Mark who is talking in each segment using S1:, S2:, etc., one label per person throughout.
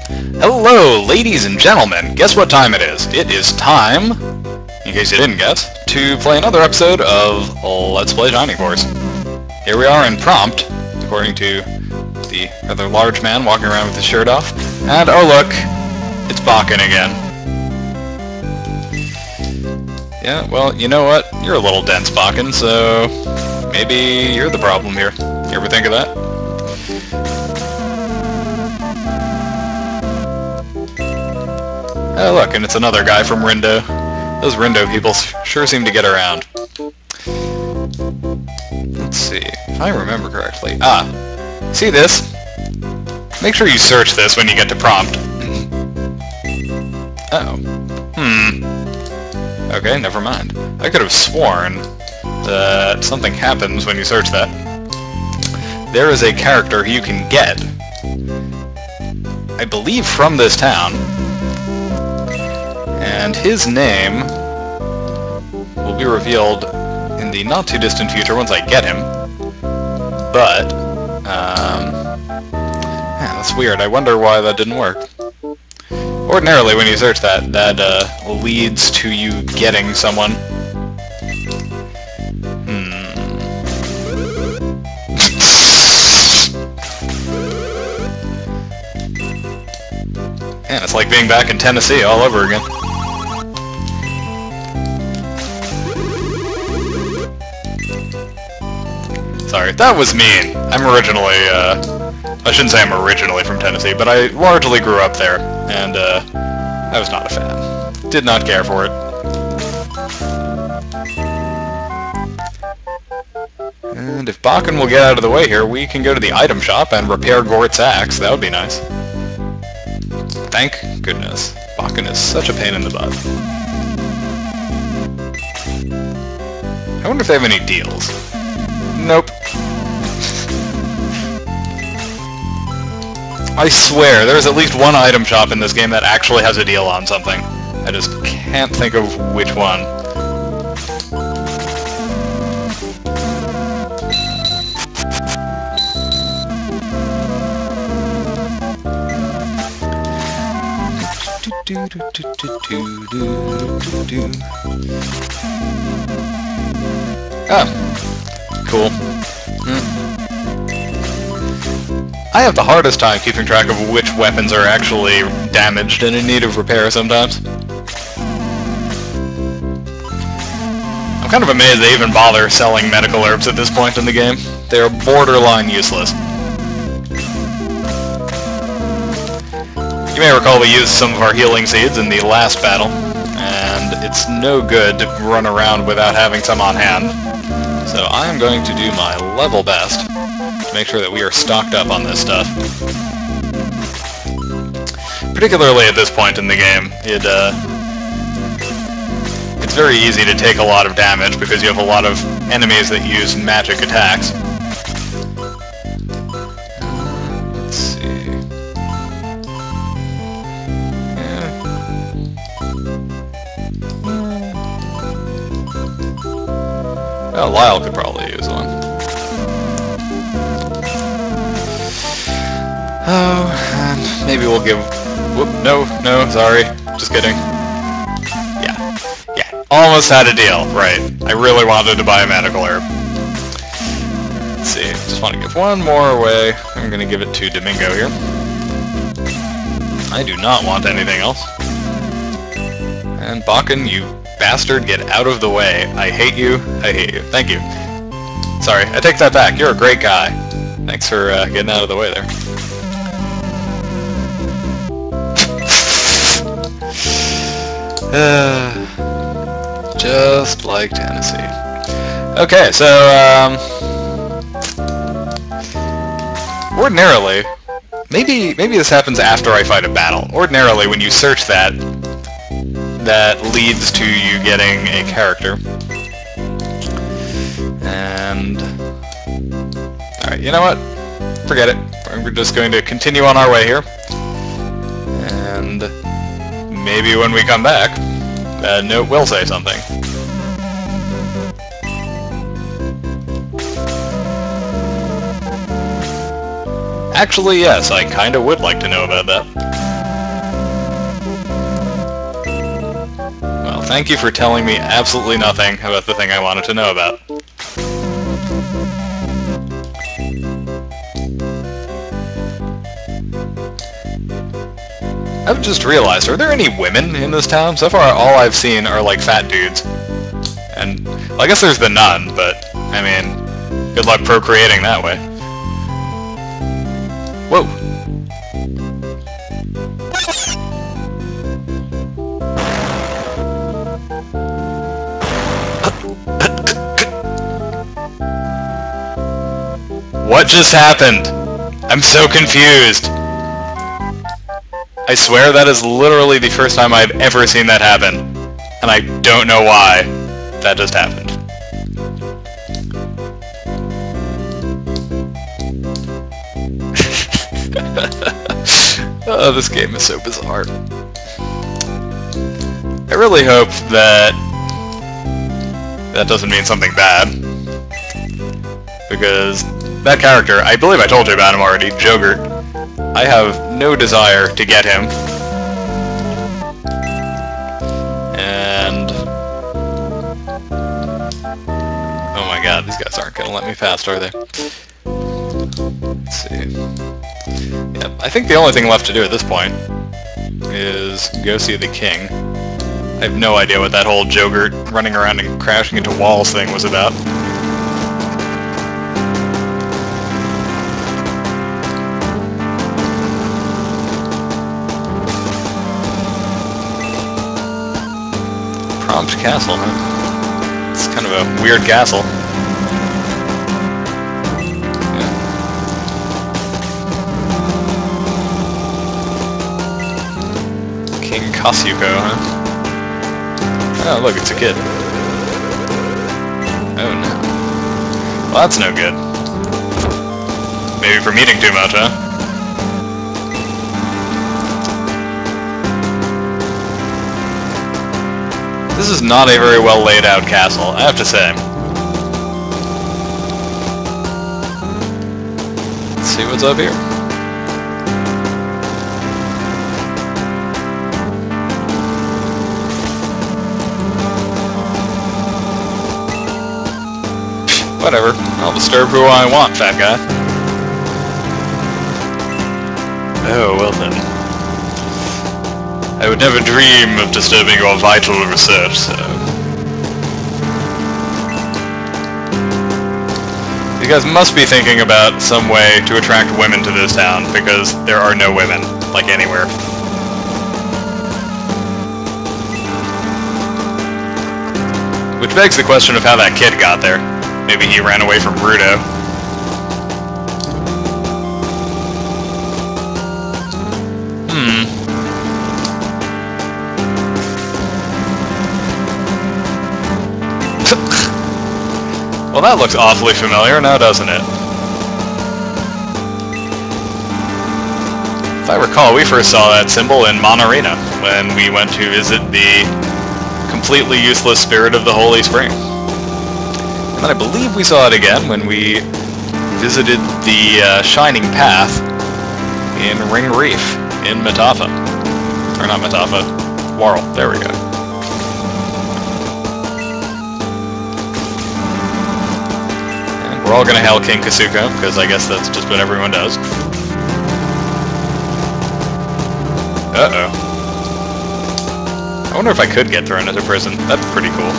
S1: Hello, ladies and gentlemen! Guess what time it is? It is time, in case you didn't guess, to play another episode of Let's Play Shining Force. Here we are in Prompt, according to the rather large man walking around with his shirt off. And, oh look, it's Bakken again. Yeah, well, you know what? You're a little dense, Bakken, so maybe you're the problem here. You ever think of that? Oh look, and it's another guy from Rindo. Those Rindo people sure seem to get around. Let's see, if I remember correctly. See this? Make sure you search this when you get to Prompt. Okay, never mind. I could have sworn that something happens when you search that. There is a character you can get, I believe from this town, and his name will be revealed in the not-too-distant future once I get him. But, man, that's weird. I wonder why that didn't work. Ordinarily, when you search that, leads to you getting someone. Man, it's like being back in Tennessee all over again. Sorry, that was mean. I'm originally, I shouldn't say I'm originally from Tennessee, but I largely grew up there, and, I was not a fan. Did not care for it. And if Bakken will get out of the way here, we can go to the item shop and repair Gort's axe. That would be nice. Thank goodness. Bakken is such a pain in the butt. I wonder if they have any deals. Nope. I swear, there's at least one item shop in this game that actually has a deal on something. I just can't think of which one. Cool. I have the hardest time keeping track of which weapons are actually damaged and in need of repair sometimes. I'm kind of amazed they even bother selling medical herbs at this point in the game. They are borderline useless. You may recall we used some of our healing seeds in the last battle, and it's no good to run around without having some on hand. So I am going to do my level best to make sure that we are stocked up on this stuff. Particularly at this point in the game, it's very easy to take a lot of damage because you have a lot of enemies that use magic attacks. Let's see. Well, Lyle could probably use one. Oh, and maybe we'll give... Whoop, no, sorry. Just kidding. Yeah. Almost had a deal, right. I really wanted to buy a medical herb. Let's see, just want to give one more away. I'm going to give it to Domingo here. I do not want anything else. And Bakken, you bastard, get out of the way. I hate you. I hate you. Thank you. Sorry, I take that back. You're a great guy. Thanks for getting out of the way there. Just like Tennessee. Okay, so, ordinarily, maybe this happens after I fight a battle. Ordinarily, when you search that leads to you getting a character. And... Alright, you know what? Forget it. We're just going to continue on our way here. And maybe when we come back, that note will say something. Actually, yes, I kinda would like to know about that. Thank you for telling me absolutely nothing about the thing I wanted to know about. I've just realized, are there any women in this town? So far, all I've seen are, like, fat dudes. And, well, I guess there's the nun, but, I mean, good luck procreating that way. Whoa! What just happened? I'm so confused! I swear that is literally the first time I've ever seen that happen. And I don't know why that just happened. Oh, this game is so bizarre. I really hope that that doesn't mean something bad. Because that character, I believe I told you about him already, Jogurt. I have no desire to get him. And... oh my god, these guys aren't gonna let me past, are they? Let's see... yeah, I think the only thing left to do at this point is go see the king. I have no idea what that whole Jogurt running around and crashing into walls thing was about. Prompt Castle, huh? It's kind of a weird castle. Yeah. King Kasuko, huh? Oh, look, it's a kid. Oh, no. Well, that's no good. Maybe from eating too much, huh? This is not a very well laid out castle, I have to say. Let's see what's up here. Whatever, I'll disturb who I want, fat guy. Oh, well then. I would never dream of disturbing your vital research, so... you guys must be thinking about some way to attract women to this town, because there are no women, like anywhere. Which begs the question of how that kid got there. Maybe he ran away from Rudo. Well, that looks awfully familiar now, doesn't it? If I recall, we first saw that symbol in Monarena, when we went to visit the completely useless Spirit of the Holy Spring. And then I believe we saw it again when we visited the Shining Path in Ring Reef in Matafa. Or not Matafa, Warl. There we go. And we're all gonna hail King Kasuko, because I guess that's just what everyone does. Uh-oh. I wonder if I could get thrown into prison. That's pretty cool.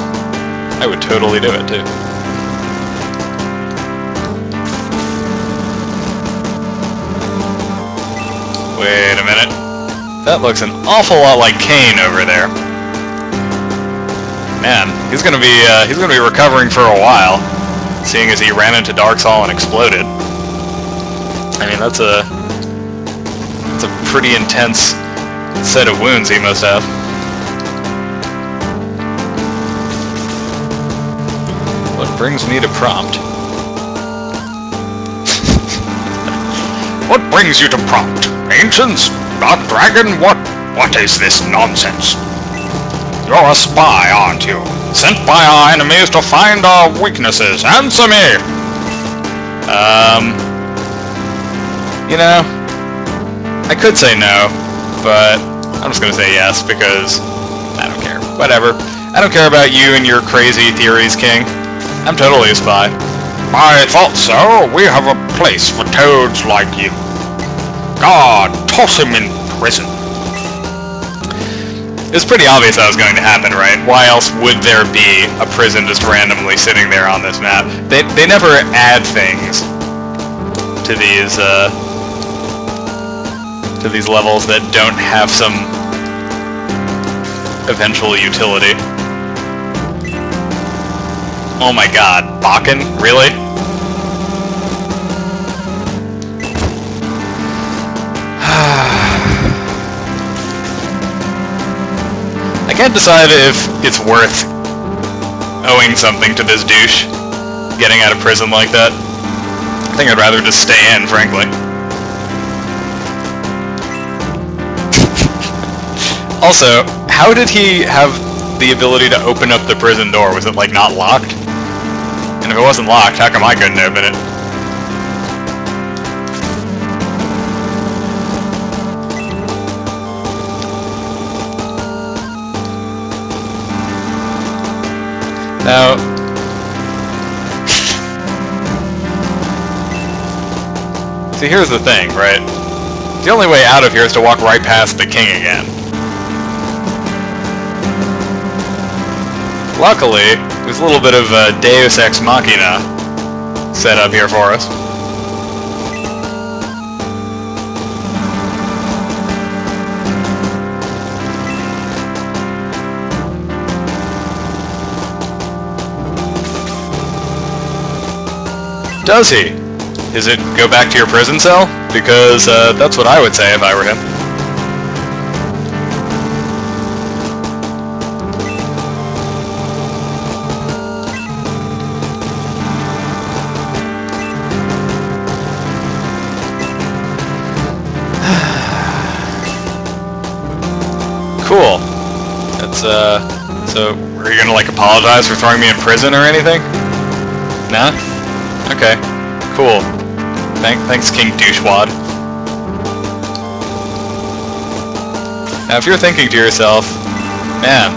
S1: I would totally do it, too. Wait a minute. That looks an awful lot like Kane over there. Man, he's gonna be recovering for a while, seeing as he ran into Darksol and exploded. I mean, that's a pretty intense set of wounds he must have. What brings me to Prompt? What brings you to Prompt? Ancients? Dark Dragon? What is this nonsense? You're a spy, aren't you? Sent by our enemies to find our weaknesses. Answer me! You know, I could say no, but I'm just gonna say yes, because I don't care. Whatever. I don't care about you and your crazy theories, King. I'm totally a spy.
S2: I thought so. We have a place for toads like you. God, toss him in prison.
S1: It was pretty obvious that was going to happen, right? Why else would there be a prison just randomly sitting there on this map? They never add things to these levels that don't have some eventual utility. Oh my god, Bakken? Really? I can't decide if it's worth owing something to this douche, getting out of prison like that. I think I'd rather just stay in, frankly. Also, how did he have the ability to open up the prison door? Was it, like, not locked? And if it wasn't locked, how come I couldn't open it? Now... See, here's the thing, right? The only way out of here is to walk right past the king again. Luckily, there's a little bit of a Deus Ex Machina set up here for us. Does he? Is it go back to your prison cell? Because that's what I would say if I were him. Cool. That's, so, are you gonna, like, apologize for throwing me in prison or anything? Nah? Okay. Cool. Thanks, King Douchewad. Now, if you're thinking to yourself, man,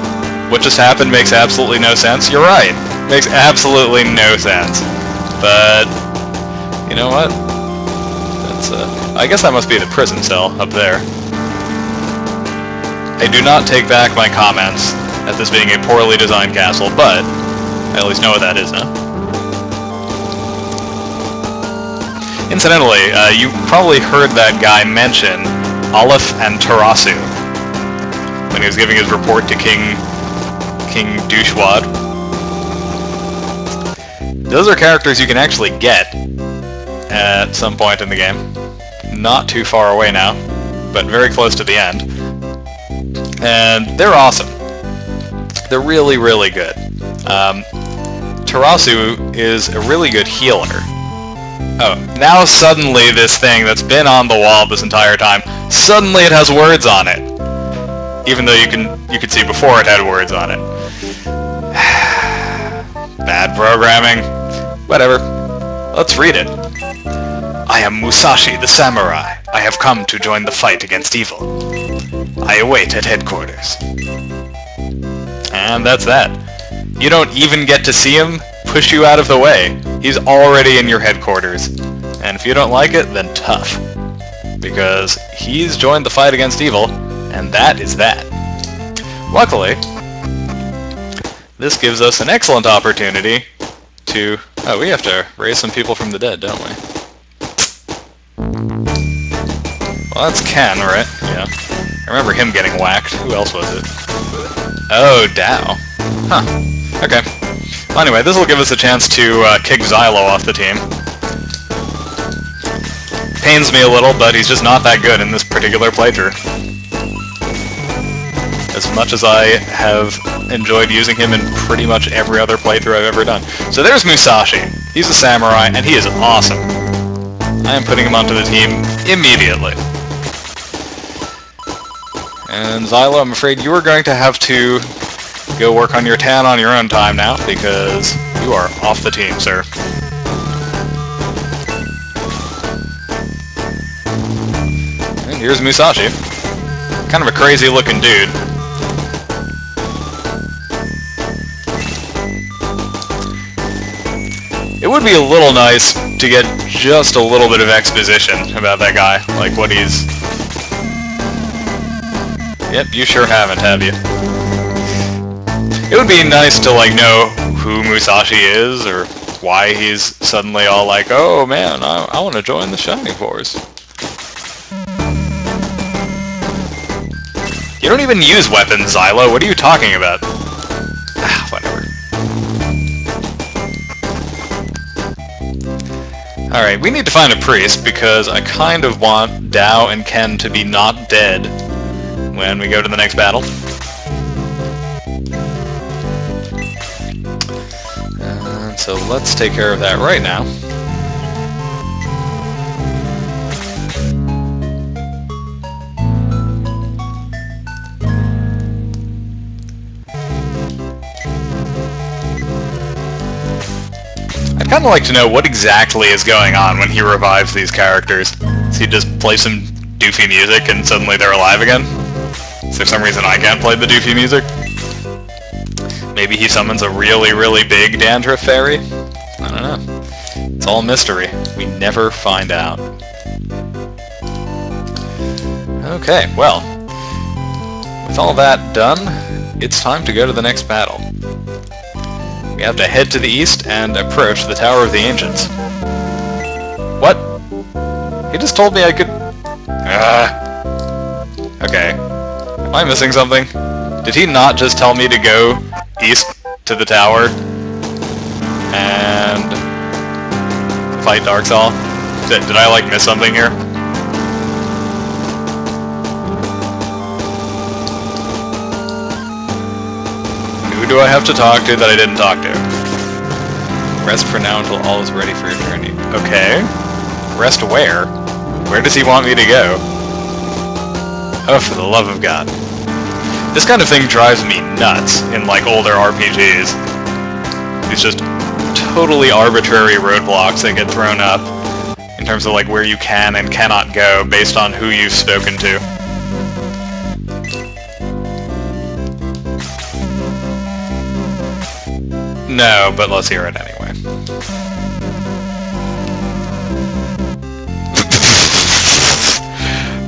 S1: what just happened makes absolutely no sense, you're right. Makes absolutely no sense. But, you know what? That's, I guess that must be the prison cell up there. I do not take back my comments at this being a poorly designed castle, but I at least know what that is now. Incidentally, you probably heard that guy mention Aleph and Tarasu when he was giving his report to King Douchewad. Those are characters you can actually get at some point in the game. Not too far away now, but very close to the end. And they're awesome. They're really, really good. Tarasu is a really good healer. Oh, now suddenly this thing that's been on the wall this entire time, suddenly it has words on it. Even though you could see before it had words on it. Bad programming. Whatever. Let's read it. I am Musashi the Samurai. I have come to join the fight against evil. I await at headquarters. And that's that. You don't even get to see him push you out of the way. He's already in your headquarters. And if you don't like it, then tough. Because he's joined the fight against evil, and that is that. Luckily, this gives us an excellent opportunity to... Oh, we have to raise some people from the dead, don't we? Well, that's Ken, right? Yeah. I remember him getting whacked. Who else was it? Oh, Dao. Huh. Okay. Well, anyway, this will give us a chance to kick Xylo off the team. Pains me a little, but he's just not that good in this particular playthrough. As much as I have enjoyed using him in pretty much every other playthrough I've ever done. So there's Musashi. He's a samurai, and he is awesome. I am putting him onto the team immediately. And Xylo, I'm afraid you are going to have to go work on your tan on your own time now, because you are off the team, sir. And here's Musashi. Kind of a crazy looking dude. would be a little nice to get just a little bit of exposition about that guy, like what he's... Yep, you sure haven't, have you? It would be nice to, like, know who Musashi is, or why he's suddenly all like, oh man, I want to join the Shining Force. You don't even use weapons, Xylo. What are you talking about? Ah, whatever. Alright, we need to find a priest, because I kind of want Dao and Ken to be not dead when we go to the next battle. So let's take care of that right now. I'd kind of like to know what exactly is going on when he revives these characters. Does he just play some doofy music and suddenly they're alive again? Is there some reason I can't play the doofy music? Maybe he summons a really, really big dandruff fairy? I don't know. It's all mystery. We never find out. Okay, well, with all that done, it's time to go to the next battle. We have to head to the east and approach the Tower of the Ancients. What? He just told me I could... Okay. Am I missing something? Did he not just tell me to go east to the tower and fight Darksaw? Did I, like, miss something here? Who do I have to talk to that I didn't talk to? Rest for now until all is ready for your journey. Okay. Rest where? Where does he want me to go? Oh, for the love of God. This kind of thing drives me nuts in, like, older RPGs. These just totally arbitrary roadblocks that get thrown up in terms of, like, where you can and cannot go based on who you've spoken to. No, but let's hear it anyway.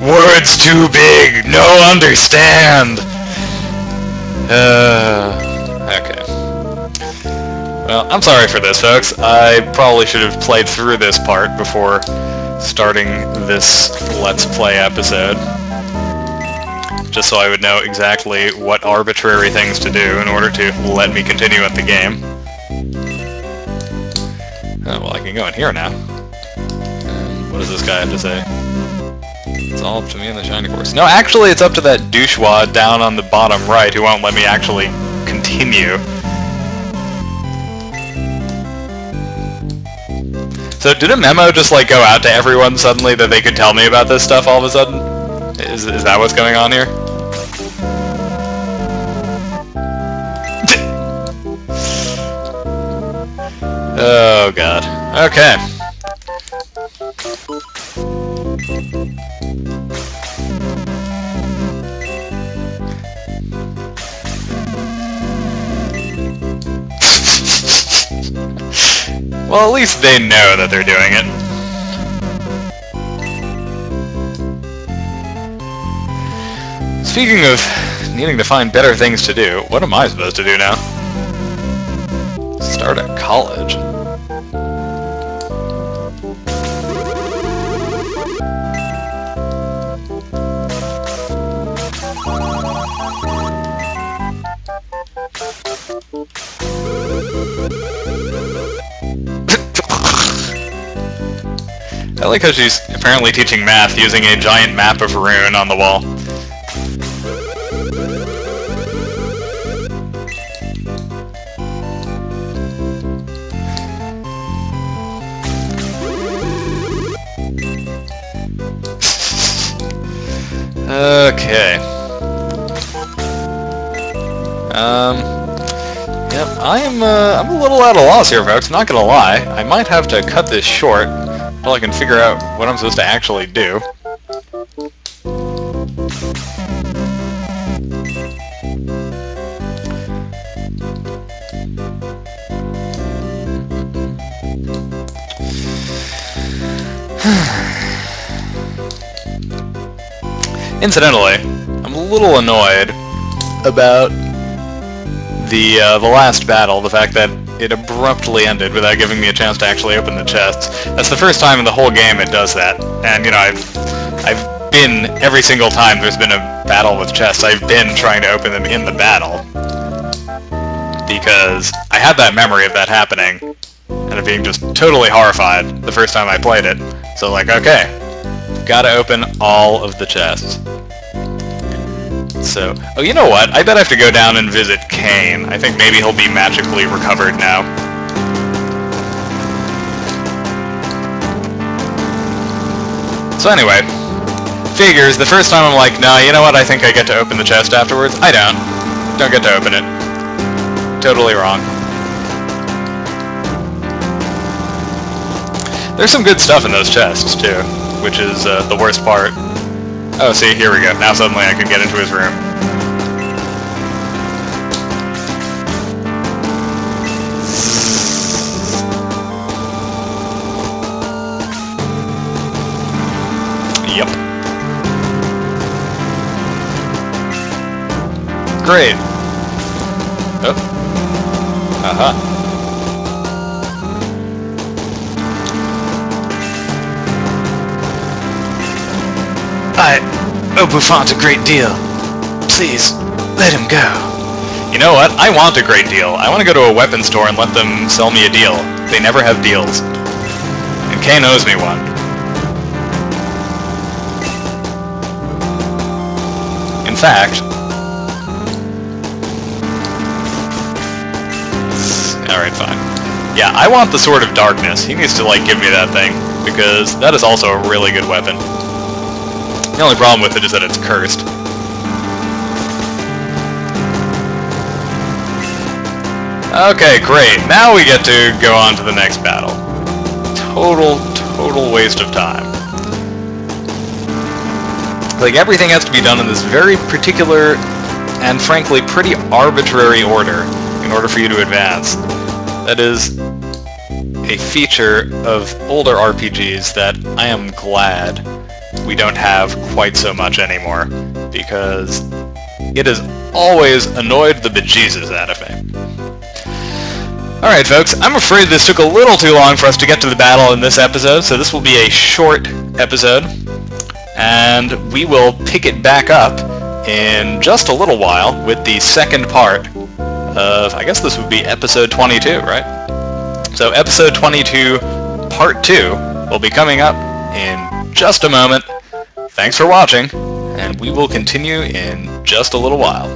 S1: Words too big! No understand! Okay. Well, I'm sorry for this, folks. I probably should have played through this part before starting this Let's Play episode. Just so I would know exactly what arbitrary things to do in order to let me continue at the game. Oh, well, I can go in here now. What does this guy have to say? It's all up to me and the Shining Force. No, actually, it's up to that douchewad down on the bottom right who won't let me actually continue. So did a memo just, like, go out to everyone suddenly that they could tell me about this stuff all of a sudden? Is that what's going on here? Oh, God. Okay. Well, at least they know that they're doing it. Speaking of needing to find better things to do, what am I supposed to do now? Start at college. I like how she's apparently teaching math using a giant map of Rune on the wall. Okay. Yep, I'm a little at a loss here, folks, not gonna lie. I might have to cut this short until I can figure out what I'm supposed to actually do. Incidentally, I'm a little annoyed about the last battle, the fact that it abruptly ended without giving me a chance to actually open the chests. That's the first time in the whole game it does that, and you know, I've been, every single time there's been a battle with chests, I've been trying to open them in the battle, because I had that memory of that happening, and of being just totally horrified the first time I played it. So like, okay, gotta open all of the chests. So, oh, you know what? I bet I have to go down and visit Cain. I think maybe he'll be magically recovered now. So anyway, figures, the first time I'm like, no, you know what, I think I get to open the chest afterwards. I don't. Don't get to open it. Totally wrong. There's some good stuff in those chests, too, which is the worst part. Oh, see, here we go. Now suddenly I can get into his room. Yep. Great. Oh. Uh-huh. I owe Buffon a great deal. Please, let him go. You know what? I want a great deal. I want to go to a weapons store and let them sell me a deal. They never have deals. And Cain owes me one. In fact... Alright, fine. Yeah, I want the Sword of Darkness. He needs to, like, give me that thing, because that is also a really good weapon. The only problem with it is that it's cursed. Okay, great. Now we get to go on to the next battle. Total waste of time. Like, everything has to be done in this very particular and frankly pretty arbitrary order in order for you to advance. That is a feature of older RPGs that I am glad we don't have quite so much anymore, because it has always annoyed the bejesus out of me. Alright folks, I'm afraid this took a little too long for us to get to the battle in this episode, so this will be a short episode, and we will pick it back up in just a little while with the second part of, I guess this would be episode 22, right? So episode 22, part 2, will be coming up in just a moment. Thanks for watching, and we will continue in just a little while.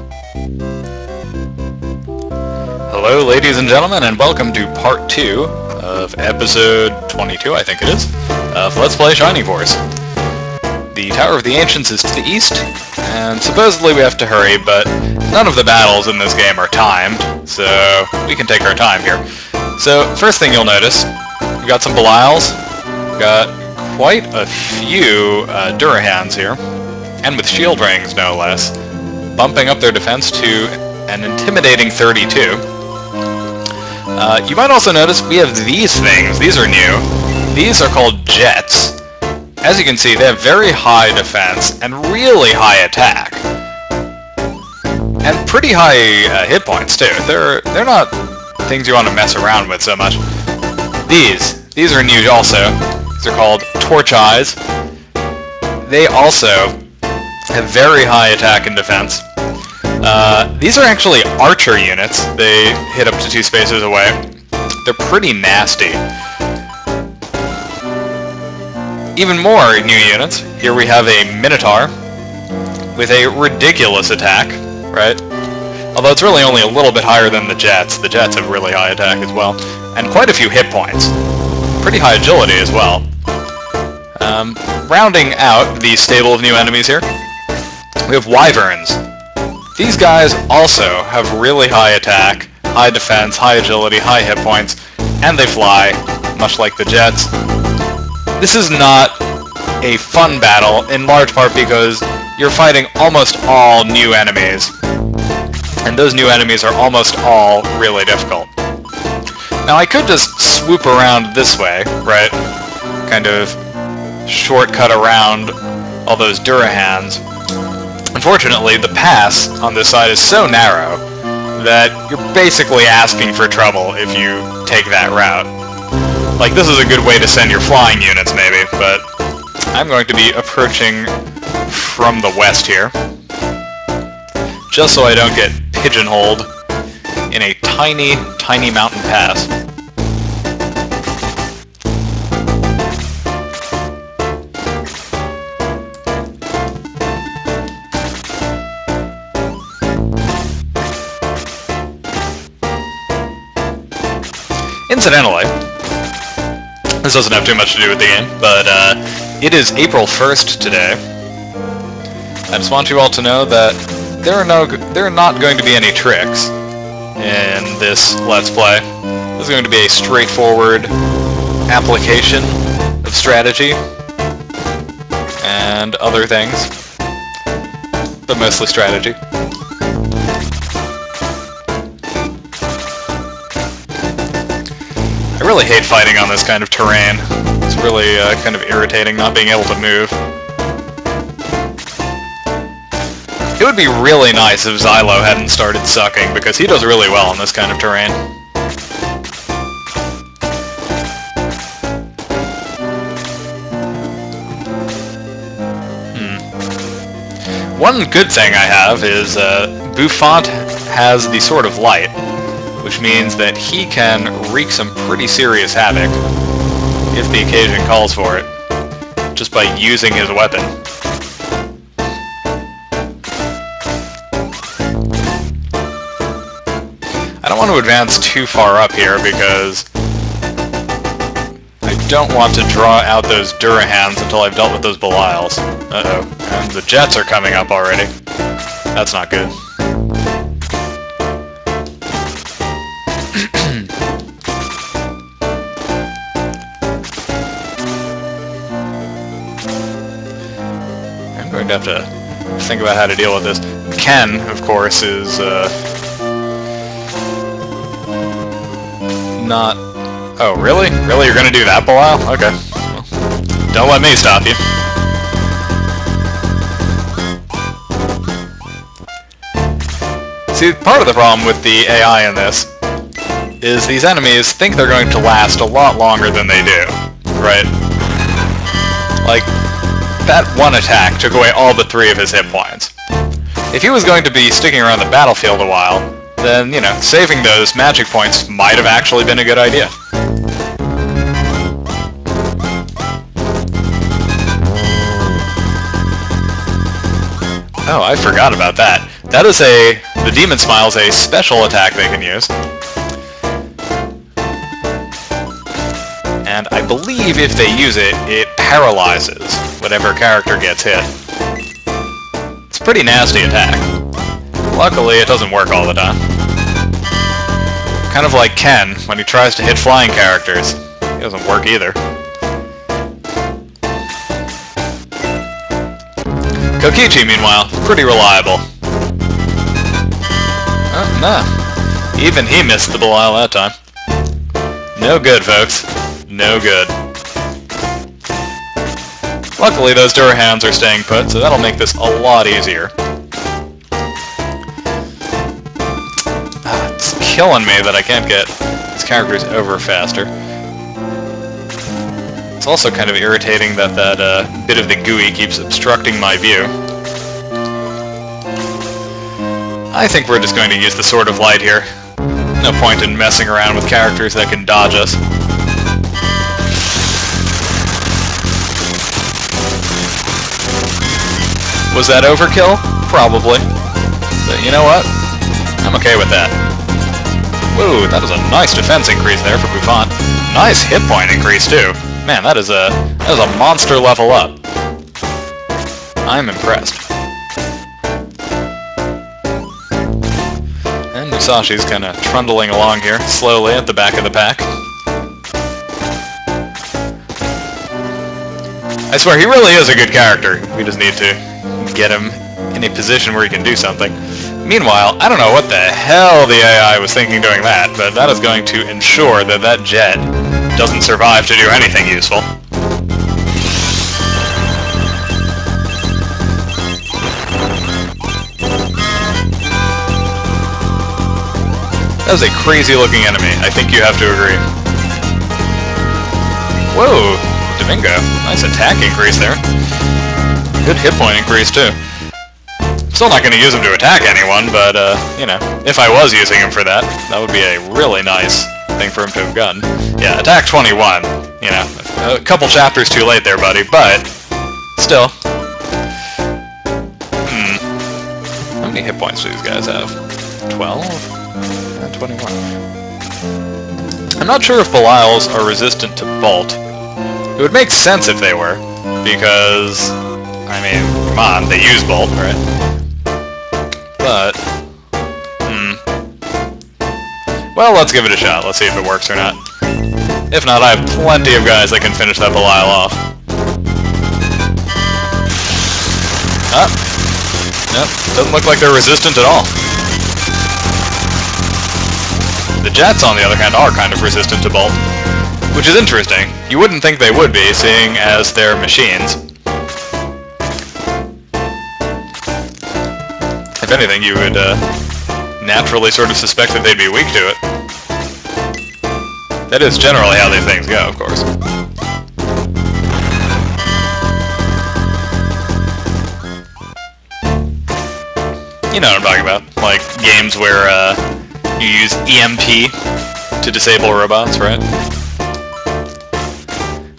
S1: Hello, ladies and gentlemen, and welcome to part 2 of episode 22, I think it is, of Let's Play Shining Force. The Tower of the Ancients is to the east, and supposedly we have to hurry, but none of the battles in this game are timed, so we can take our time here. So, first thing you'll notice, we've got some Belials, we've got quite a few Durahans here, and with shield rings, no less, bumping up their defense to an intimidating 32. You might also notice we have these things. These are new. These are called jets. As you can see, they have very high defense and really high attack. And pretty high hit points, too. They're not things you want to mess around with so much. These are new also. These are called Torch Eyes. They also have very high attack and defense. These are actually archer units. They hit up to 2 spaces away. They're pretty nasty. Even more new units. Here we have a Minotaur with a ridiculous attack, right? Although it's really only a little bit higher than the Jets. The Jets have really high attack as well. And quite a few hit points. Pretty high agility as well. Rounding out the stable of new enemies here, we have Wyverns. These guys also have really high attack, high defense, high agility, high hit points, and they fly, much like the Jets. This is not a fun battle, in large part because you're fighting almost all new enemies, and those new enemies are almost all really difficult. Now I could just swoop around this way, right? Kind of shortcut around all those Durahans, Unfortunately, the pass on this side is so narrow that you're basically asking for trouble if you take that route. Like, this is a good way to send your flying units, maybe, but I'm going to be approaching from the west here, just so I don't get pigeonholed in a tiny, tiny mountain pass. Incidentally, this doesn't have too much to do with the game, but it is April 1st today. I just want you all to know that there are not going to be any tricks in this Let's Play. This is going to be a straightforward application of strategy and other things, but mostly strategy. I really hate fighting on this kind of terrain. It's really kind of irritating not being able to move. It would be really nice if Xylo hadn't started sucking, because he does really well on this kind of terrain. One good thing I have is Buffont has the Sword of Light, which means that he can wreak some pretty serious havoc, if the occasion calls for it, just by using his weapon. I don't want to advance too far up here because I don't want to draw out those Durahans until I've dealt with those Belials. Uh-oh, and the jets are coming up already. That's not good. I'm going to have to think about how to deal with this. Ken, of course, is not... Oh, really? Really? You're going to do that, Belial? Okay. Well, don't let me stop you. See, part of the problem with the AI in this is these enemies think they're going to last a lot longer than they do, right? Like, that one attack took away all but 3 of his hit points. If he was going to be sticking around the battlefield a while, then, you know, saving those magic points might have actually been a good idea. Oh, I forgot about that. That is the Demon Smile's a special attack they can use. And I believe if they use it, it paralyzes whatever character gets hit. It's a pretty nasty attack. Luckily, it doesn't work all the time. Kind of like Ken, when he tries to hit flying characters. It doesn't work either. Kokichi, meanwhile, pretty reliable. Oh, nah. Even he missed the Belial that time. No good, folks. No good. Luckily, those Durahans are staying put, so that'll make this a lot easier. It's killing me that I can't get these characters over faster. It's also kind of irritating that that bit of the GUI keeps obstructing my view. I think we're just going to use the Sword of Light here. No point in messing around with characters that can dodge us. Was that overkill? Probably. But you know what? I'm okay with that. Whoa, that is a nice defense increase there for Buffont. Nice hit point increase, too. Man, that is a monster level up. I'm impressed. And Musashi's kind of trundling along here, slowly at the back of the pack. I swear, he really is a good character. We just need to get him in a position where he can do something. Meanwhile, I don't know what the hell the AI was thinking doing that, but that is going to ensure that that jet doesn't survive to do anything useful. That was a crazy-looking enemy. I think you have to agree. Whoa! Domingo. Nice attack increase there. Good hit point increase, too. Still not going to use him to attack anyone, but, you know, if I was using him for that, that would be a really nice thing for him to have gotten. Yeah, attack 21. You know, a couple chapters too late there, buddy, but still. How many hit points do these guys have? 12? 21. I'm not sure if Belials are resistant to Bolt. It would make sense if they were, because, I mean, come on, they use Bolt, right? But, well, let's give it a shot. Let's see if it works or not. If not, I have plenty of guys that can finish that Belial off. Nope, doesn't look like they're resistant at all. The Jets, on the other hand, are kind of resistant to Bolt, which is interesting. You wouldn't think they would be, seeing as they're machines. If anything, you would naturally sort of suspect that they'd be weak to it. That is generally how these things go, of course. You know what I'm talking about. Like, games where you use EMP to disable robots, right?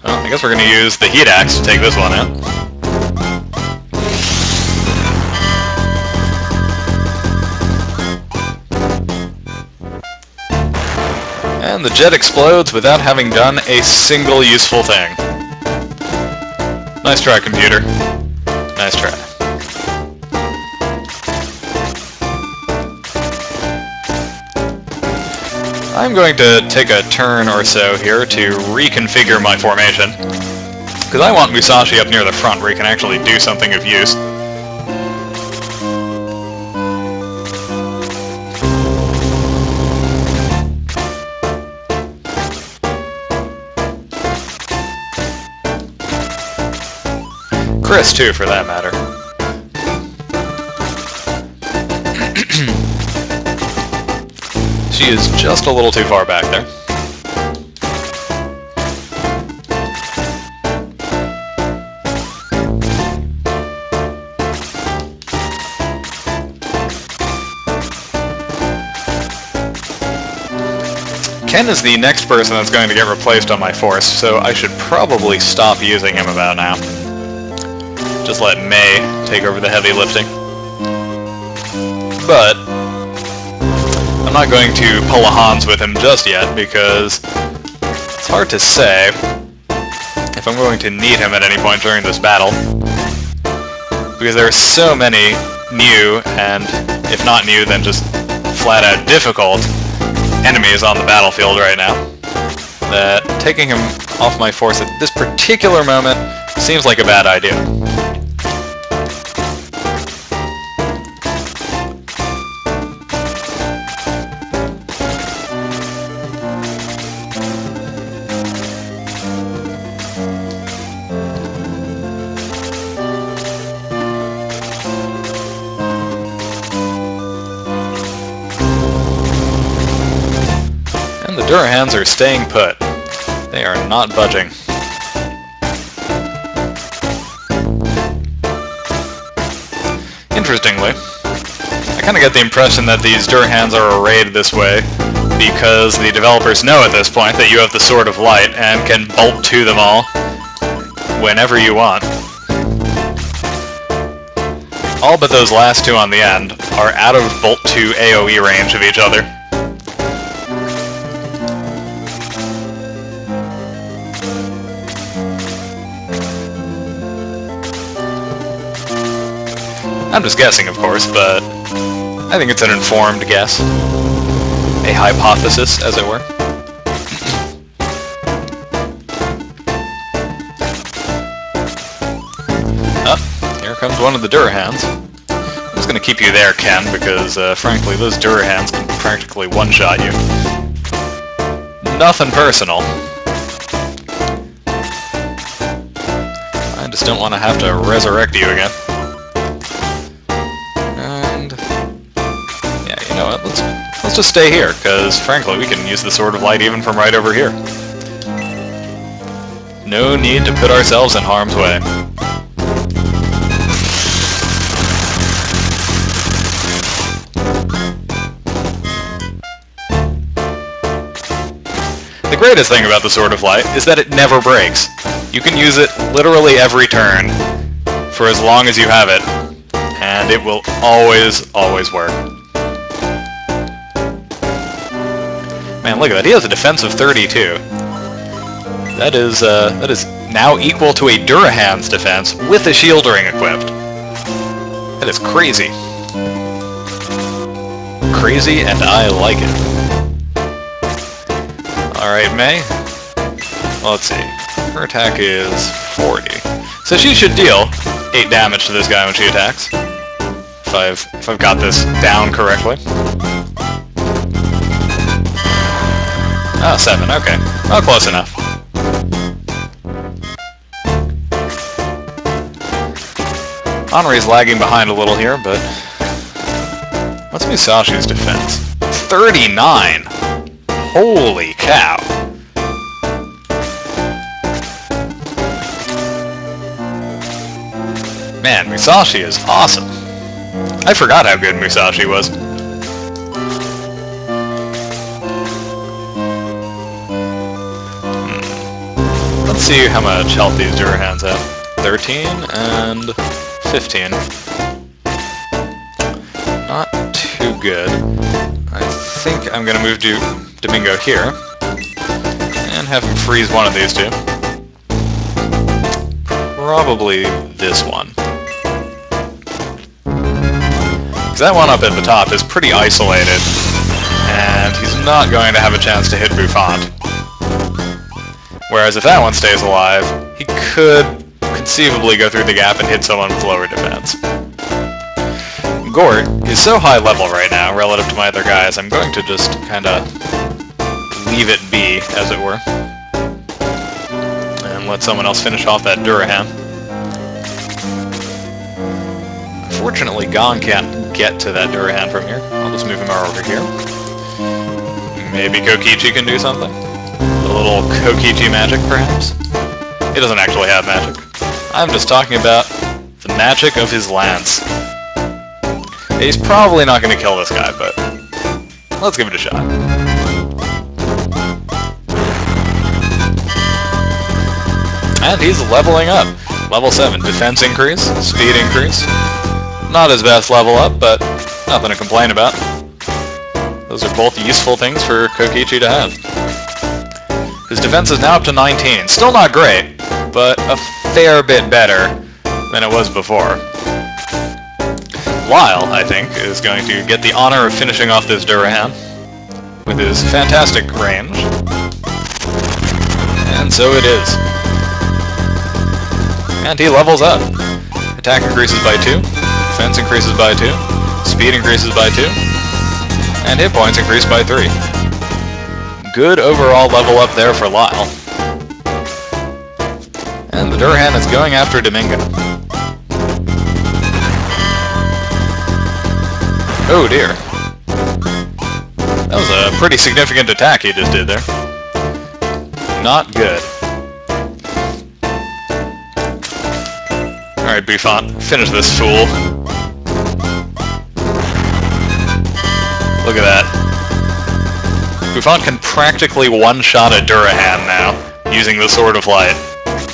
S1: Well, I guess we're going to use the heat axe to take this one out. And the jet explodes without having done a single useful thing. Nice try, computer. Nice try. I'm going to take a turn or so here to reconfigure my formation, because I want Musashi up near the front where he can actually do something of use. Chris, too, for that matter. She is just a little too far back there. Ken is the next person that's going to get replaced on my force, so I should probably stop using him about now. Just let May take over the heavy lifting. But I'm not going to pull a Hans with him just yet, because it's hard to say if I'm going to need him at any point during this battle. Because there are so many new, and if not new, then just flat-out difficult enemies on the battlefield right now, that taking him off my force at this particular moment seems like a bad idea. Durahans are staying put. They are not budging. Interestingly, I kind of get the impression that these Durahans are arrayed this way because the developers know at this point that you have the Sword of Light and can bolt to them all whenever you want. All but those last two on the end are out of bolt to AoE range of each other. I'm just guessing, of course, but I think it's an informed guess. A hypothesis, as it were. Here comes one of the Durahans. I'm just going to keep you there, Ken, because, frankly, those Durahans can practically one-shot you. Nothing personal. I just don't want to have to resurrect you again. let's just stay here, because frankly we can use the Sword of Light even from right over here. No need to put ourselves in harm's way. The greatest thing about the Sword of Light is that it never breaks. You can use it literally every turn for as long as you have it, and it will always, always work. Man, look at that. He has a defense of 32. That is now equal to a Durahan's defense with a shield ring equipped. That is crazy. Crazy, and I like it. Alright, May. Well, let's see. Her attack is 40. So she should deal 8 damage to this guy when she attacks. If I've got this down correctly. Oh, 7, okay. Oh, close enough. Henri's lagging behind a little here, but... what's Musashi's defense? 39! Holy cow! Man, Musashi is awesome! I forgot how good Musashi was. Let's see how much health these Durahans have. 13 and 15. Not too good. I think I'm gonna move Domingo here and have him freeze one of these two. Probably this one. Because that one up at the top is pretty isolated, and he's not going to have a chance to hit Bouffant. Whereas if that one stays alive, he could conceivably go through the gap and hit someone with lower defense. Gort is so high level right now relative to my other guys, I'm going to just kinda leave it be, as it were. And let someone else finish off that Durahan. Unfortunately, Gon can't get to that Durahan from here. I'll just move him over here. Maybe Kokichi can do something? A little Kokichi magic, perhaps? He doesn't actually have magic. I'm just talking about the magic of his lance. He's probably not going to kill this guy, but let's give it a shot. And he's leveling up. Level 7. Defense increase, speed increase. Not his best level up, but nothing to complain about. Those are both useful things for Kokichi to have. His defense is now up to 19. Still not great, but a fair bit better than it was before. Lyle, I think, is going to get the honor of finishing off this Durahan with his fantastic range. And so it is. And he levels up. Attack increases by 2, defense increases by 2, speed increases by 2, and hit points increase by 3. Good overall level up there for Lyle. And the Durahan is going after Domingo. Oh dear. That was a pretty significant attack he just did there. Not good. Alright, Bouffant, finish this fool. Look at that. Bouffant can practically one-shot a Durahan now, using the Sword of Light.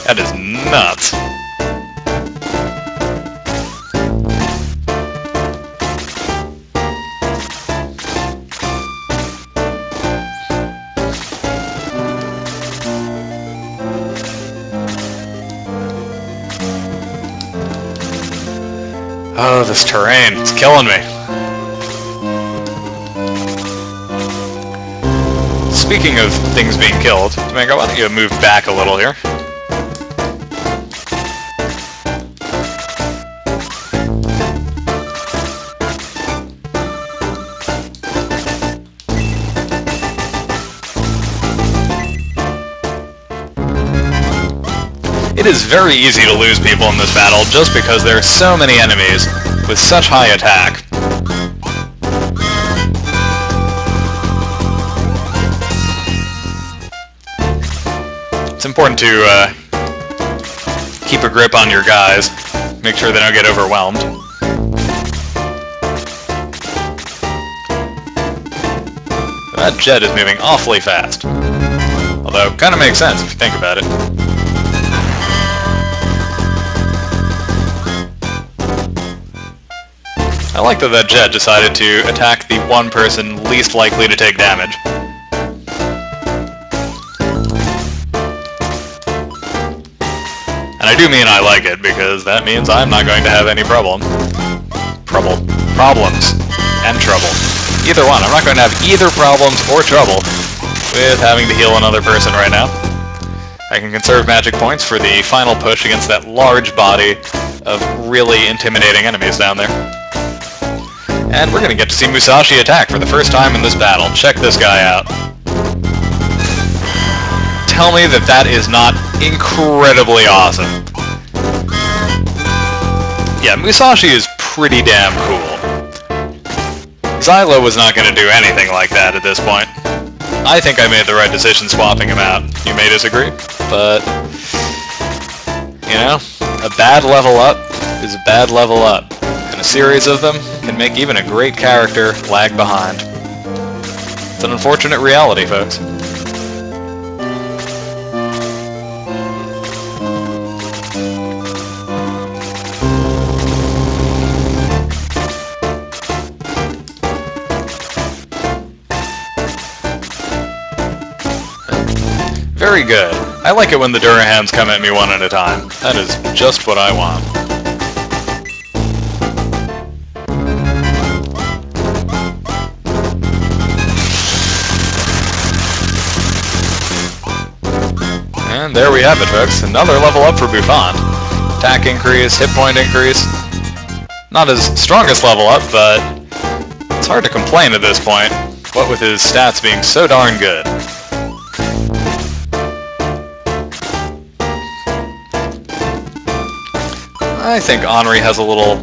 S1: That is nuts. Oh, this terrain, it's killing me. Speaking of things being killed, Domingo, why don't you move back a little here? It is very easy to lose people in this battle just because there are so many enemies with such high attack. it's important to keep a grip on your guys, make sure they don't get overwhelmed. That jet is moving awfully fast. Although, kind of makes sense if you think about it. I like that that jet decided to attack the one person least likely to take damage. And I do mean I like it, because that means I'm not going to have any problems. And trouble. Either one. I'm not going to have either problems or trouble with having to heal another person right now. I can conserve magic points for the final push against that large body of really intimidating enemies down there. And we're going to get to see Musashi attack for the first time in this battle. Check this guy out. Tell me that that is not incredibly awesome. Yeah, Musashi is pretty damn cool. Xylo was not going to do anything like that at this point. I think I made the right decision swapping him out. You may disagree, but, you know, a bad level up is a bad level up. And a series of them can make even a great character lag behind. It's an unfortunate reality, folks. Very good. I like it when the Durahams come at me one at a time. That is just what I want. And there we have it, folks. Another level up for Buffon. Attack increase, hit point increase. Not his strongest level up, but it's hard to complain at this point, what with his stats being so darn good. I think Henri has a little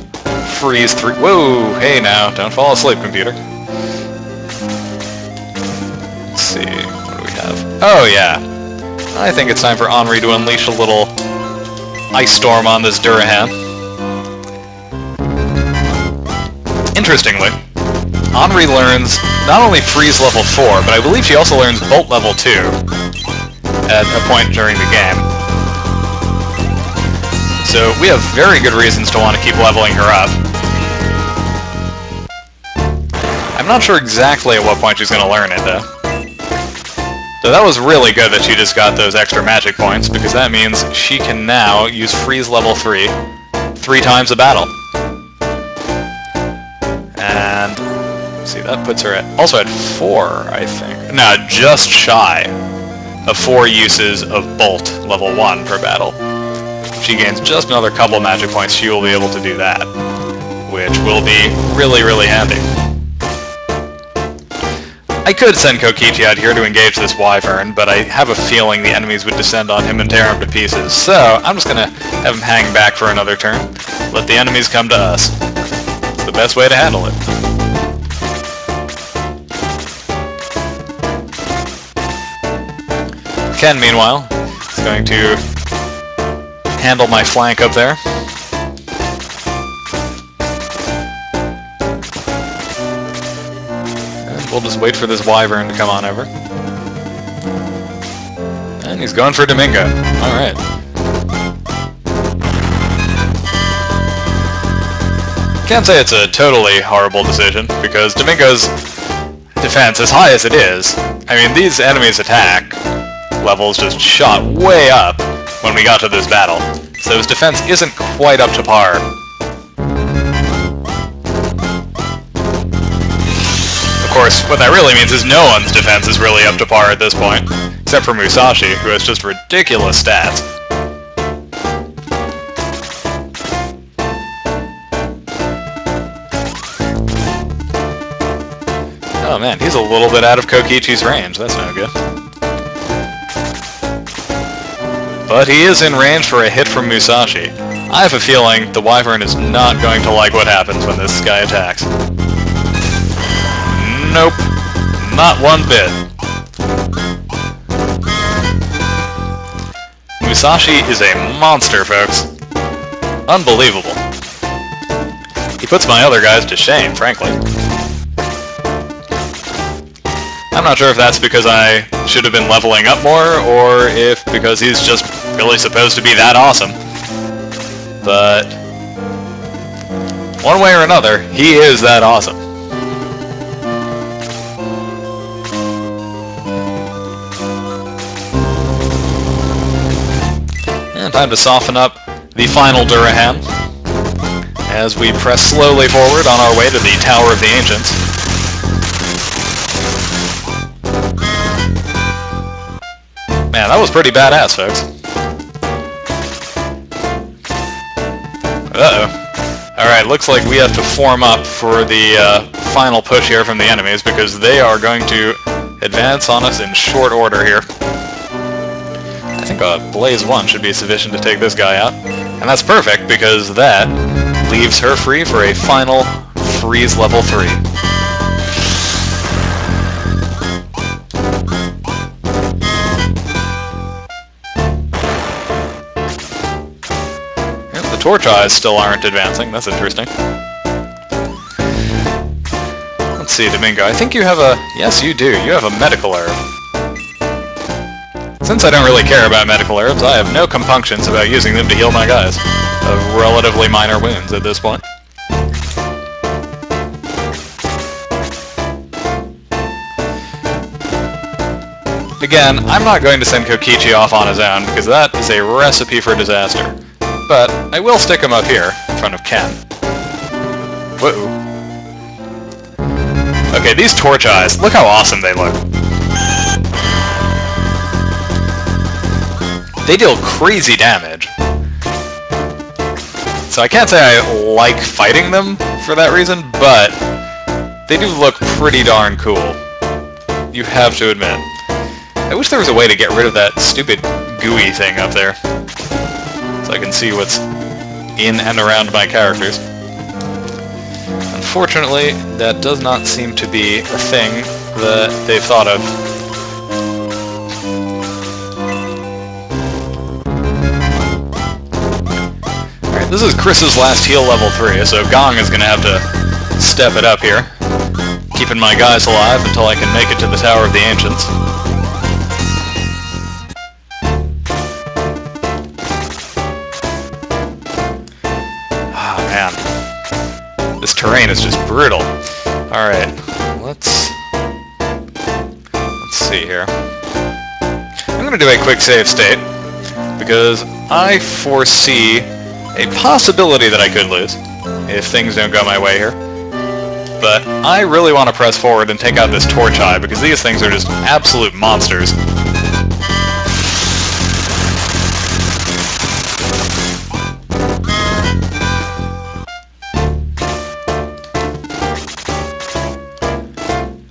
S1: freeze through. Whoa! Hey now, don't fall asleep, computer. Let's see, what do we have? Oh yeah, I think it's time for Henri to unleash a little ice storm on this Duraham. Interestingly, Henri learns not only freeze level 4, but I believe she also learns bolt level 2 at a point during the game. So we have very good reasons to want to keep leveling her up. I'm not sure exactly at what point she's going to learn it, though. So that was really good that she just got those extra magic points, because that means she can now use freeze level 3 3 times a battle. And, let's see, that puts her at, also at 4, I think. No, just shy of 4 uses of Bolt level 1 per battle. If she gains just another couple magic points, she will be able to do that, which will be really, really handy. I could send Kokichi out here to engage this Wyvern, but I have a feeling the enemies would descend on him and tear him to pieces, so I'm just going to have him hang back for another turn. Let the enemies come to us. It's the best way to handle it. Ken, meanwhile, is going to handle my flank up there. And we'll just wait for this Wyvern to come on over. And he's going for Domingo. Alright. Can't say it's a totally horrible decision, because Domingo's defense, as high as it is, I mean, these enemies' attack levels just shot way up when we got to this battle, so his defense isn't quite up to par. Of course, what that really means is no one's defense is really up to par at this point, except for Musashi, who has just ridiculous stats. Oh man, he's a little bit out of Kokichi's range, that's no good. But he is in range for a hit from Musashi. I have a feeling the Wyvern is not going to like what happens when this guy attacks. Nope. Not one bit. Musashi is a monster, folks. Unbelievable. He puts my other guys to shame, frankly. I'm not sure if that's because I should have been leveling up more, or if because he's just really supposed to be that awesome. But one way or another, he is that awesome. And time to soften up the final Duraham as we press slowly forward on our way to the Tower of the Ancients. Man, that was pretty badass, folks. Uh-oh. Alright, looks like we have to form up for the final push here from the enemies, because they are going to advance on us in short order here. I think a Blaze 1 should be sufficient to take this guy out. And that's perfect, because that leaves her free for a final Freeze level 3. Torch Eyes still aren't advancing. That's interesting. Let's see, Domingo. I think you have a... Yes, you do. You have a medical herb. Since I don't really care about medical herbs, I have no compunctions about using them to heal my guys of relatively minor wounds at this point. Again, I'm not going to send Kokichi off on his own, because that is a recipe for disaster. But I will stick him up here, in front of Ken. Whoa. Okay, these Torch Eyes, look how awesome they look. They deal crazy damage. So I can't say I like fighting them for that reason, but they do look pretty darn cool. You have to admit. I wish there was a way to get rid of that stupid gooey thing up there, so I can see what's in and around my characters. Unfortunately, that does not seem to be a thing that they've thought of. Alright, this is Chris's last heal level 3, so Gong is going to have to step it up here, keeping my guys alive until I can make it to the Tower of the Ancients. This terrain is just brutal. Alright, let's see here. I'm going to do a quick save state, because I foresee a possibility that I could lose if things don't go my way here. But I really want to press forward and take out this Torch Eye, because these things are just absolute monsters.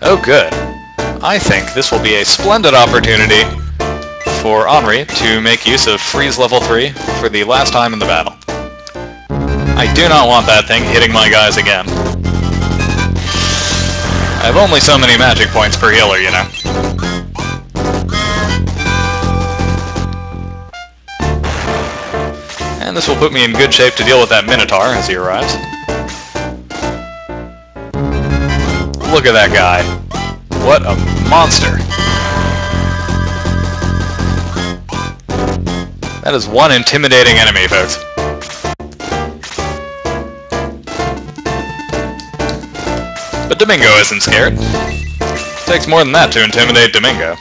S1: Oh good. I think this will be a splendid opportunity for Henri to make use of Freeze level 3 for the last time in the battle. I do not want that thing hitting my guys again. I have only so many magic points per healer, you know. And this will put me in good shape to deal with that Minotaur as he arrives. Look at that guy. What a monster. That is one intimidating enemy, folks. But Domingo isn't scared. It takes more than that to intimidate Domingo.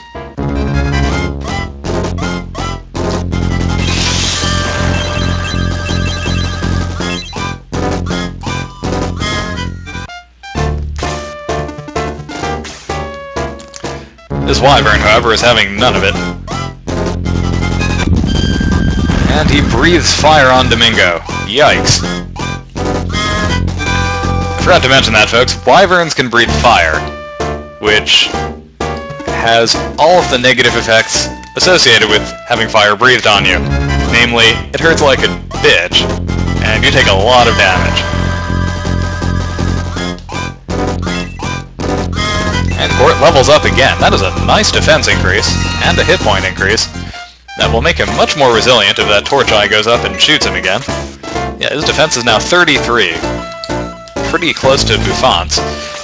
S1: This Wyvern, however, is having none of it. And he breathes fire on Domingo. Yikes. I forgot to mention that, folks. Wyverns can breathe fire, which has all of the negative effects associated with having fire breathed on you. Namely, it hurts like a bitch, and you take a lot of damage. And Court levels up again. That is a nice defense increase, and a hit point increase. That will make him much more resilient if that torch eye goes up and shoots him again. Yeah, his defense is now 33. Pretty close to Buffon's.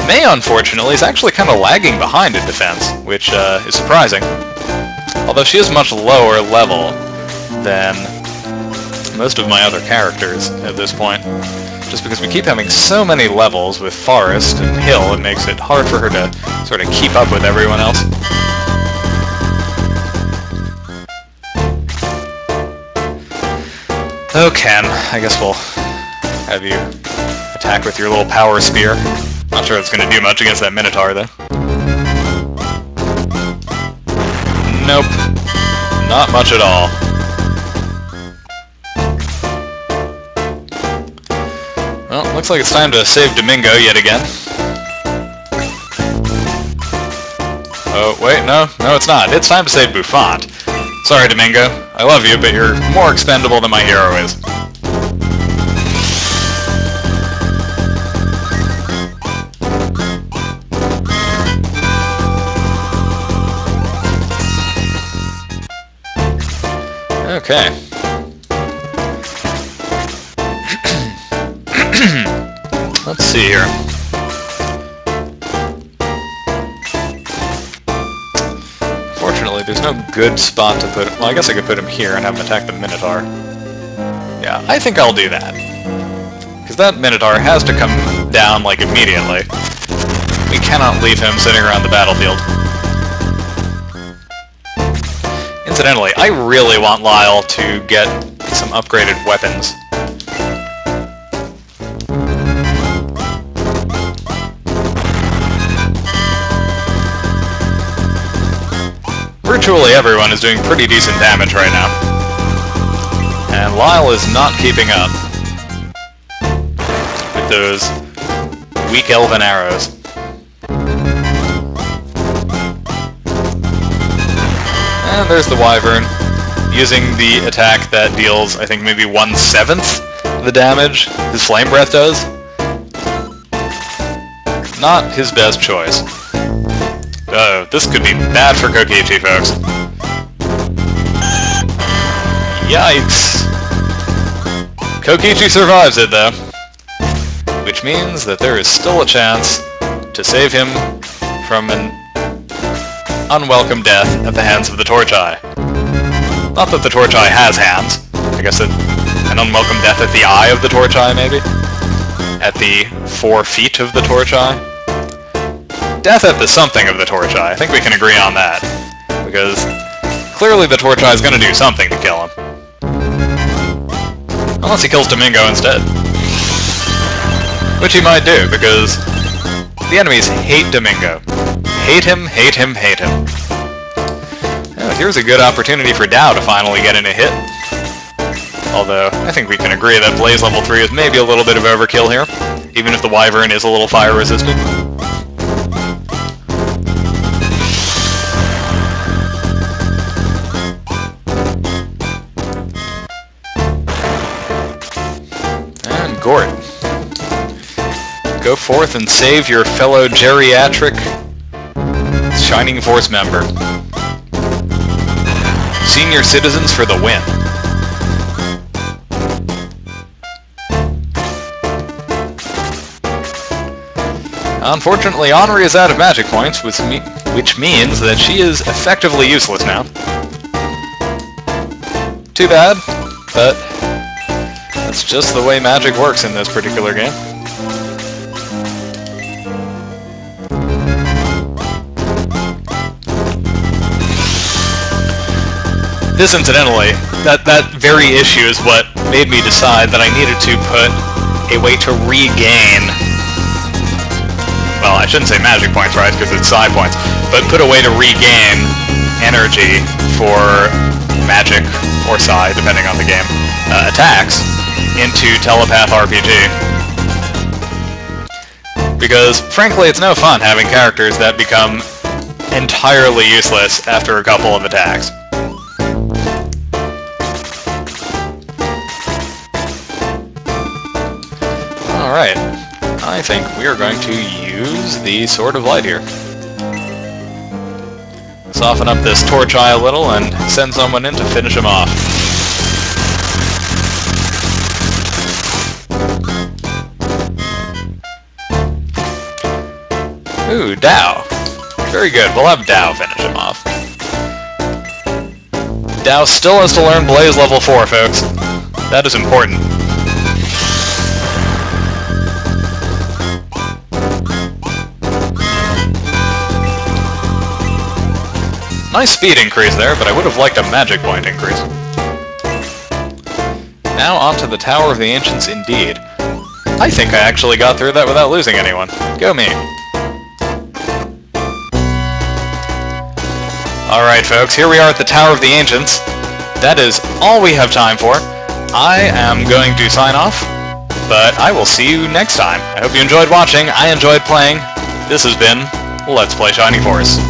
S1: May, unfortunately, is actually kind of lagging behind in defense, which is surprising. Although she is much lower level than most of my other characters at this point. Just because we keep having so many levels with Forest and Hill, it makes it hard for her to sort of keep up with everyone else. Oh, Ken, I guess we'll have you attack with your little power spear. Not sure it's going to do much against that Minotaur, though. Nope. Not much at all. Well, looks like it's time to save Domingo yet again. Oh, wait, no, it's not. It's time to save Buffon. Sorry, Domingo. I love you, but you're more expendable than my hero is. Okay. Let's see here. Fortunately, there's no good spot to put him. Well, I guess I could put him here and have him attack the Minotaur. Yeah, I think I'll do that. Because that Minotaur has to come down, like, immediately. We cannot leave him sitting around the battlefield. Incidentally, I really want Lyle to get some upgraded weapons. Virtually everyone is doing pretty decent damage right now. And Lyle is not keeping up with those weak elven arrows. And there's the Wyvern, using the attack that deals, I think, maybe 1/7 the damage his Flame Breath does. Not his best choice. Oh, this could be bad for Kokichi, folks. Yikes! Kokichi survives it, though. Which means that there is still a chance to save him from an unwelcome death at the hands of the Torch Eye. Not that the Torch Eye has hands. I guess an unwelcome death at the eye of the Torch Eye, maybe? At the 4 feet of the Torch Eye? Death at the something of the Torch Eye. I think we can agree on that. Because clearly the Torch Eye is going to do something to kill him. Unless he kills Domingo instead. Which he might do, because the enemies hate Domingo. Hate him, hate him, hate him. Oh, here's a good opportunity for Dao to finally get in a hit. Although, I think we can agree that Blaze level 3 is maybe a little bit of overkill here, even if the Wyvern is a little fire resistant. And Gort. Go forth and save your fellow geriatric Shining Force member. Senior citizens for the win. Unfortunately, Henri is out of magic points, which means that she is effectively useless now. Too bad, but that's just the way magic works in this particular game. This, incidentally, that very issue is what made me decide that I needed to put a way to regain... Well, I shouldn't say magic points, right, because it's psi points, but put a way to regain energy for magic, or psi, depending on the game, attacks into Telepath RPG. Because, frankly, it's no fun having characters that become entirely useless after a couple of attacks. Alright, I think we are going to use the Sword of Light here. Soften up this torch eye a little and send someone in to finish him off. Ooh, Dao. Very good, we'll have Dao finish him off. Dao still has to learn Blaze level 4, folks. That is important. Nice speed increase there, but I would have liked a magic point increase. Now onto the Tower of the Ancients indeed. I think I actually got through that without losing anyone. Go me. Alright folks, here we are at the Tower of the Ancients. That is all we have time for. I am going to sign off, but I will see you next time. I hope you enjoyed watching, I enjoyed playing. This has been Let's Play Shining Force.